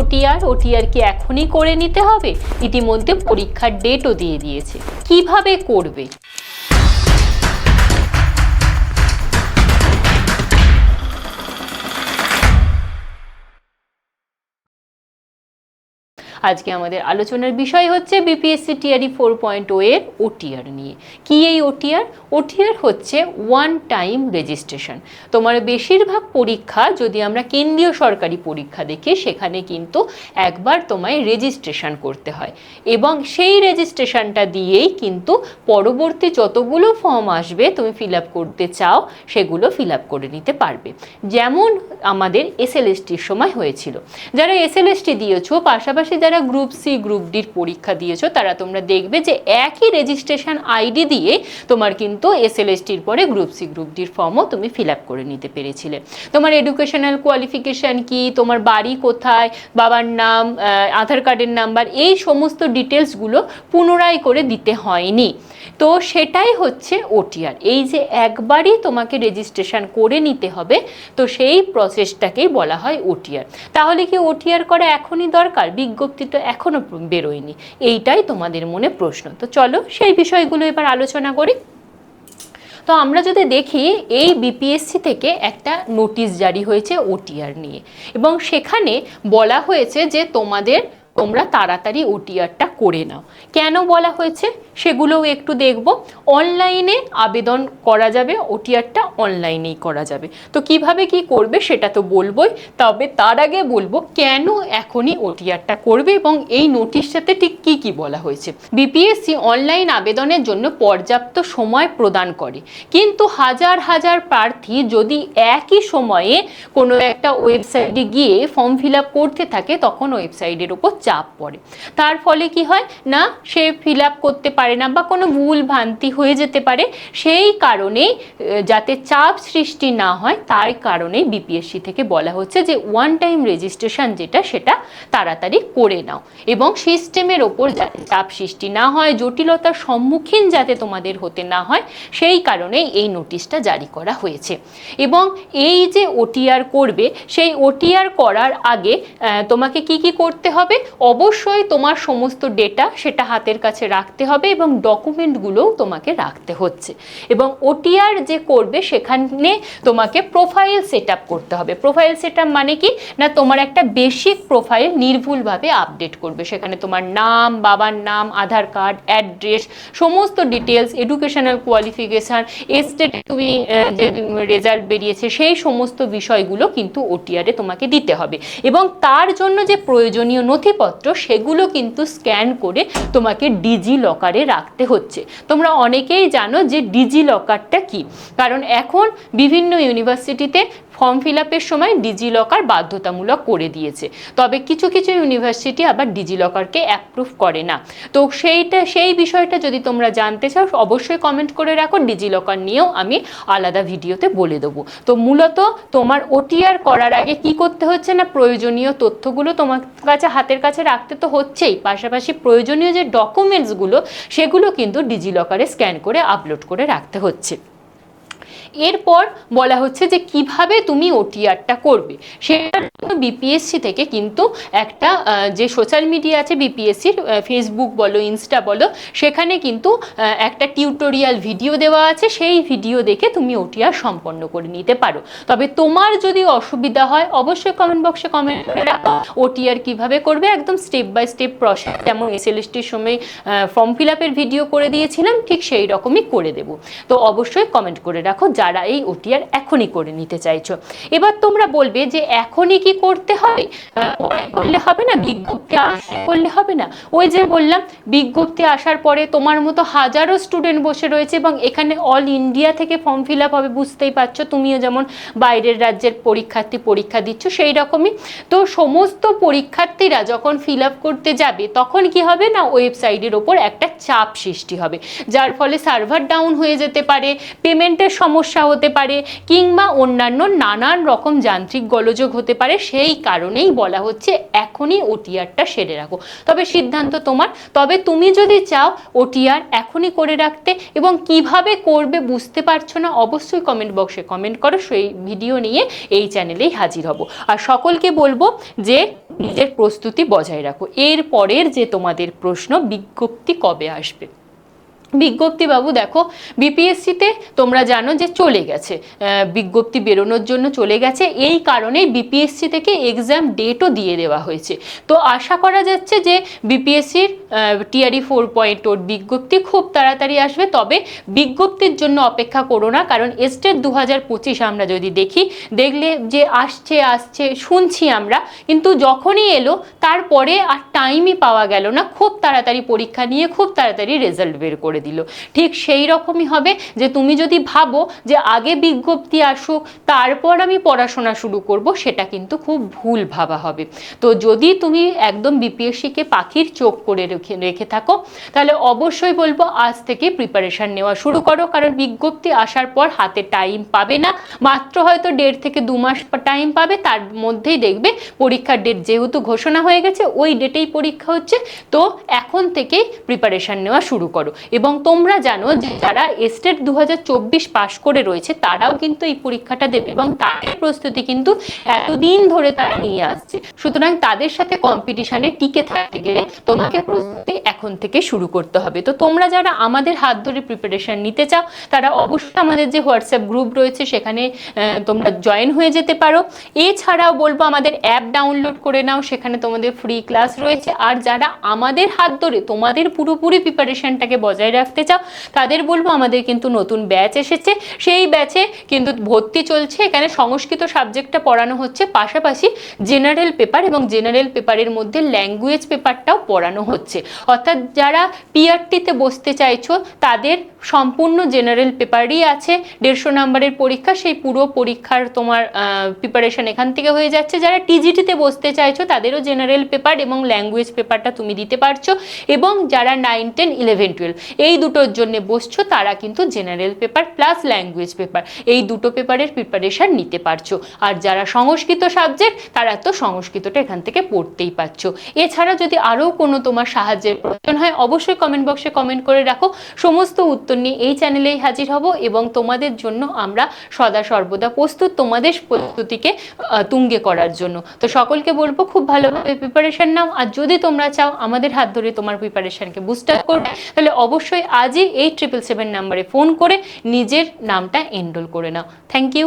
OTR? OTR কি এখনই করে নিতে হবে? ইতিমধ্যে পরীক্ষার ডেটও দিয়ে দিয়েছে। কিভাবে করবে? আজকে আমাদের আলোচনার বিষয় হচ্ছে বিপিএসসি টিআরই 4.0 এর ওটিআর নিয়ে। কি এই ওটিআর? ওটিআর হচ্ছে ওয়ান টাইম রেজিস্ট্রেশন। তোমার বেশিরভাগ পরীক্ষা যদি আমরা কেন্দ্রীয় সরকারি পরীক্ষা দেখি, সেখানে কিন্তু একবার তোমায় রেজিস্ট্রেশন করতে হয় এবং সেই রেজিস্ট্রেশনটা দিয়েই কিন্তু পরবর্তী যতগুলো ফর্ম আসবে তুমি ফিল আপ করতে চাও সেগুলো ফিল আপ করে নিতে পারবে। যেমন আমাদের এসএলএসটির সময় হয়েছিল। যারা এসএলএসটি দিয়েছো, পাশাপাশি যারা গ্রুপ সি গ্রুপ ডির পরীক্ষা দিয়েছো, তারা তোমরা দেখবে যে একই রেজিস্ট্রেশন আইডি দিয়ে তোমার কিন্তু এসএলএসটির পরে গ্রুপ সি গ্রুপ ডির ফর্মও তুমি ফিল আপ করে নিতে পেরেছিলে। তোমার এডুকেশনাল কোয়ালিফিকেশান কি, তোমার বাড়ি কোথায়, বাবার নাম, আধার কার্ডের নাম্বার, এই সমস্ত ডিটেলসগুলো পুনরায় করে দিতে হয়নি। তো সেটাই হচ্ছে ওটিআর। এই যে একবারই তোমাকে রেজিস্ট্রেশন করে নিতে হবে, তো সেই প্রসেসটাকেই বলা হয় ওটিআর। তাহলে কি ওটিআর করা এখনই দরকার? বিজ্ঞপ্তি তো এখনো বেরোয়নি, এইটাই তোমাদের মনে প্রশ্ন। তো চলো সেই বিষয়গুলো এবার আলোচনা করি। তো আমরা যদি দেখি, এই বিপিএসসি থেকে একটা নোটিশ জারি হয়েছে ওটিআর নিয়ে, এবং সেখানে বলা হয়েছে যে তোমরা তাড়াতাড়ি ওটিআরটা করে নাও। কেন বলা হয়েছে সেগুলোও একটু দেখব। অনলাইনে আবেদন করা যাবে, ওটিআরটা অনলাইনেই করা যাবে। তো কিভাবে কি করবে সেটা তো বলবোই, তবে তার আগে বলবো কেন এখনই ওটিআরটা করবে এবং এই নোটিশটাতে ঠিক কি কি বলা হয়েছে। বিপিএসসি অনলাইন আবেদনের জন্য পর্যাপ্ত সময় প্রদান করে, কিন্তু হাজার হাজার প্রার্থী যদি একই সময়ে কোনো একটা ওয়েবসাইটে গিয়ে ফর্ম ফিল আপ করতে থাকে, তখন ওয়েবসাইটের উপর চাপ পড়ে। তার ফলে কি হয় না, সে ফিল আপ করতে পারে না বা কোনো ভুল ভ্রান্তি হয়ে যেতে পারে। সেই কারণেই যাতে চাপ সৃষ্টি না হয়, তার কারণেই বিপিএসসি থেকে বলা হচ্ছে যে ওয়ান টাইম রেজিস্ট্রেশন যেটা, সেটা তাড়াতাড়ি করে নাও এবং সিস্টেমের ওপর যাতে চাপ সৃষ্টি না হয়, জটিলতার সম্মুখীন যাতে তোমাদের হতে না হয়, সেই কারণেই এই নোটিশটা জারি করা হয়েছে। এবং এই যে ওটিআর করবে, সেই ওটিআর করার আগে তোমাকে কি কি করতে হবে? অবশ্যই তোমার সমস্ত ডেটা সেটা হাতের কাছে রাখতে হবে এবং ডকুমেন্টগুলোও তোমাকে রাখতে হচ্ছে। এবং ওটিআর যে করবে, সেখানে তোমাকে প্রোফাইল সেট আপ করতে হবে। প্রোফাইল সেট আপ মানে কি না, তোমার একটা বেসিক প্রোফাইল নির্ভুলভাবে আপডেট করবে। সেখানে তোমার নাম, বাবার নাম, আধার কার্ড, অ্যাড্রেস, সমস্ত ডিটেলস, এডুকেশনাল কোয়ালিফিকেশান, স্টেট তুমি যে রেজাল্ট বেরিয়েছে, সেই সমস্ত বিষয়গুলো কিন্তু ওটিআরে তোমাকে দিতে হবে। এবং তার জন্য যে প্রয়োজনীয় নথিপত্র, সেগুলো কিন্তু স্ক্যান করে তোমাকে ডিজি লকারে রাখতে হচ্ছে। তোমরা অনেকেই জানো যে ডিজি লকারটা কি, কারণ এখন বিভিন্ন ইউনিভার্সিটিতে ফর্ম ফিল আপের সময় ডিজি লকার বাধ্যতামূলক করে দিয়েছে। তবে কিছু কিছু ইউনিভার্সিটি আবার ডিজি লকারকে অ্যাপ্রুভ করে না। তো সেই বিষয়টা যদি তোমরা জানতে চাও, অবশ্যই কমেন্ট করে রাখো। ডিজি লকার নিয়েও আমি আলাদা ভিডিওতে বলে দেবো। তো মূলত তোমার ওটিআর করার আগে কি করতে হচ্ছে না, প্রয়োজনীয় তথ্যগুলো তোমার কাছে হাতের কাছে রাখতে তো হচ্ছেই, পাশাপাশি প্রয়োজনীয় যে ডকুমেন্টসগুলো, সেগুলো কিন্তু ডিজি লকারে স্ক্যান করে আপলোড করে রাখতে হচ্ছে। এরপর বলা হচ্ছে যে কিভাবে তুমি ওটিআরটা করবে। সেটার জন্য বিপিএসসি থেকে কিন্তু একটা যে সোশ্যাল মিডিয়া আছে বিপিএসসির, ফেসবুক বলো, ইনস্টা বলো, সেখানে কিন্তু একটা টিউটোরিয়াল ভিডিও দেওয়া আছে। সেই ভিডিও দেখে তুমি ওটিআর সম্পন্ন করে নিতে পারো। তবে তোমার যদি অসুবিধা হয়, অবশ্যই কমেন্ট বক্সে কমেন্ট করে রাখো। ওটিআর কিভাবে করবে একদম স্টেপ বাই স্টেপ প্রসেস, যেমন এসএলএসটির সময় ফর্ম ফিল আপের ভিডিও করে দিয়েছিলাম, ঠিক সেই রকমই করে দেব। তো অবশ্যই কমেন্ট করে রাখো যারা এই ওটিআর এখনই করে নিতে চাইছো। এবার তোমরা বলবে যে এখনই কি করতে হবে, করলে হবে না, বিজ্ঞপ্তি করলে হবে না? ওই যে বললাম, বিজ্ঞপ্তি আসার পরে তোমার মতো হাজারো স্টুডেন্ট বসে রয়েছে এবং এখানে অল ইন্ডিয়া থেকে ফর্ম ফিল আপ হবে, বুঝতেই পারছো। তুমিও যেমন বাইরের রাজ্যের পরীক্ষার্থী পরীক্ষা দিচ্ছ, সেই রকমই। তো সমস্ত পরীক্ষার্থীরা যখন ফিল আপ করতে যাবে, তখন কি হবে না, ওয়েবসাইটের ওপর একটা চাপ সৃষ্টি হবে, যার ফলে সার্ভার ডাউন হয়ে যেতে পারে, পেমেন্টের সমস্যা হতে পারে, কিংবা অন্যান্য নানান রকম যান্ত্রিক গোলযোগ হতে পারে। সেই কারণেই বলা হচ্ছে এখনই ওটিআরটা সেরে রাখো। তবে সিদ্ধান্ত তোমার। তবে তুমি যদি চাও ওটিআর এখনই করে রাখতে এবং কিভাবে করবে বুঝতে পারছো না, অবশ্যই কমেন্ট বক্সে কমেন্ট করো। সেই ভিডিও নিয়ে এই চ্যানেলেই হাজির হব। আর সকলকে বলবো যে নিজের প্রস্তুতি বজায় রাখো। এর পরের যে তোমাদের প্রশ্ন, বিজ্ঞপ্তি কবে আসবে? বিজ্ঞপ্তি বাবু দেখো, বিপিএসসিতে তোমরা জানো যে চলে গেছে, বিজ্ঞপ্তি বেরোনোর জন্য চলে গেছে, এই কারণেই বিপিএসসি থেকে এক্সাম ডেটও দিয়ে দেওয়া হয়েছে। তো আশা করা যাচ্ছে যে বিপিএসসির টিআরই 4.0 বিজ্ঞপ্তি খুব তাড়াতাড়ি আসবে। তবে বিজ্ঞপ্তির জন্য অপেক্ষা করো না, কারণ এস্টেট 2025 আমরা যদি দেখলে যে আসছে আসছে শুনছি আমরা, কিন্তু যখনই এলো তারপরে আর টাইমই পাওয়া গেল না, খুব তাড়াতাড়ি পরীক্ষা নিয়ে খুব তাড়াতাড়ি রেজাল্ট বের করে দিল। ঠিক সেই রকমই হবে যে তুমি যদি ভাবো যে আগে বিজ্ঞপ্তি আসুক তারপর আমি পড়াশোনা শুরু করব, সেটা কিন্তু খুব ভুল ভাবা হবে। তো যদি তুমি একদম বিপিএসসিকে পাখির চোখ করে রেখে থাকো, তাহলে অবশ্যই বলবো আজ থেকে প্রিপারেশন নেওয়া শুরু করো, কারণ বিজ্ঞপ্তি আসার পর হাতে টাইম পাবে না, মাত্র হয়তো 1.5 থেকে 2 মাস টাইম পাবে, তার মধ্যেই দেখবে পরীক্ষার ডেট যেহেতু ঘোষণা হয়ে গেছে ওই ডেটেই পরীক্ষা হচ্ছে। তো এখন থেকেই প্রিপারেশন নেওয়া শুরু করো। এবং তোমরা জানো যে যারা এস্টেট 2024 পাশ করে রয়েছে তারাও কিন্তু এই পরীক্ষাটা দেবে, এবং তাদের প্রস্তুতি কিন্তু এতদিন ধরে তারা নিয়ে আসছে। সুতরাং তাদের সাথে কম্পিটিশনে টিকে থাকতে গেলে তোমাকে প্রস্তুতি এখন থেকে শুরু করতে হবে। তো তোমরা যারা আমাদের হাত ধরে প্রিপারেশন নিতে চাও তারা অবশ্যই আমাদের যে হোয়াটসঅ্যাপ গ্রুপ রয়েছে সেখানে তোমরা জয়েন হয়ে যেতে পারো। এছাড়াও বলবো আমাদের অ্যাপ ডাউনলোড করে নাও, সেখানে তোমাদের ফ্রি ক্লাস রয়েছে। আর যারা আমাদের হাত ধরে তোমাদের পুরোপুরি প্রিপারেশনটাকে বজায় রাখতে চাও তাদের বলবো আমাদের কিন্তু নতুন ব্যাচ এসেছে, সেই ব্যাচে কিন্তু ভর্তি চলছে। এখানে সংস্কৃত সাবজেক্টটা পড়ানো হচ্ছে, পাশাপাশি জেনারেল পেপার এবং জেনারেল পেপারের মধ্যে ল্যাঙ্গুয়েজ পেপারটাও পড়ানো হচ্ছে। অর্থাৎ যারা পিআরটিতে বসতে চাইছো তাদের সম্পূর্ণ জেনারেল পেপারই আছে, 150 নম্বরের পরীক্ষা, সেই পুরো পরীক্ষার তোমার প্রিপারেশন এখান থেকে হয়ে যাচ্ছে। যারা টিজিটিতে বসতে চাইছো তাদেরও জেনারেল পেপার এবং ল্যাঙ্গুয়েজ পেপারটা তুমি দিতে পারছো, এবং যারা 9, 10, 11, 12 এই দুটোর জন্য বসছো তারা কিন্তু general paper plus language paper এই দুটো পেপারের প্রিপারেশন নিতে পারছো। আর যারা সংস্কৃত সাবজেক্ট তারা তো সংস্কৃতটা এখান থেকে পড়তেই পারছো। এছাড়া যদি আরও কোনো তোমার সাহায্যের প্রয়োজন হয় অবশ্যই কমেন্ট বক্সে কমেন্ট করে রাখো, সমস্ত উত্তর নিয়ে এই চ্যানেলেই হাজির হব, এবং তোমাদের জন্য আমরা সদা সর্বদা প্রস্তুত তোমাদের প্রস্তুতিকে তুঙ্গে করার জন্য। তো সকলকে বলবো খুব ভালোভাবে প্রিপারেশন নাও, আর যদি তোমরা চাও আমাদের হাত ধরে তোমার প্রিপারেশনকে বুস্ট আপ করবে তাহলে অবশ্যই আজই 8777 নাম্বারে ফোন করে নিজের নামটা এনরোল করে নাও। Thank you.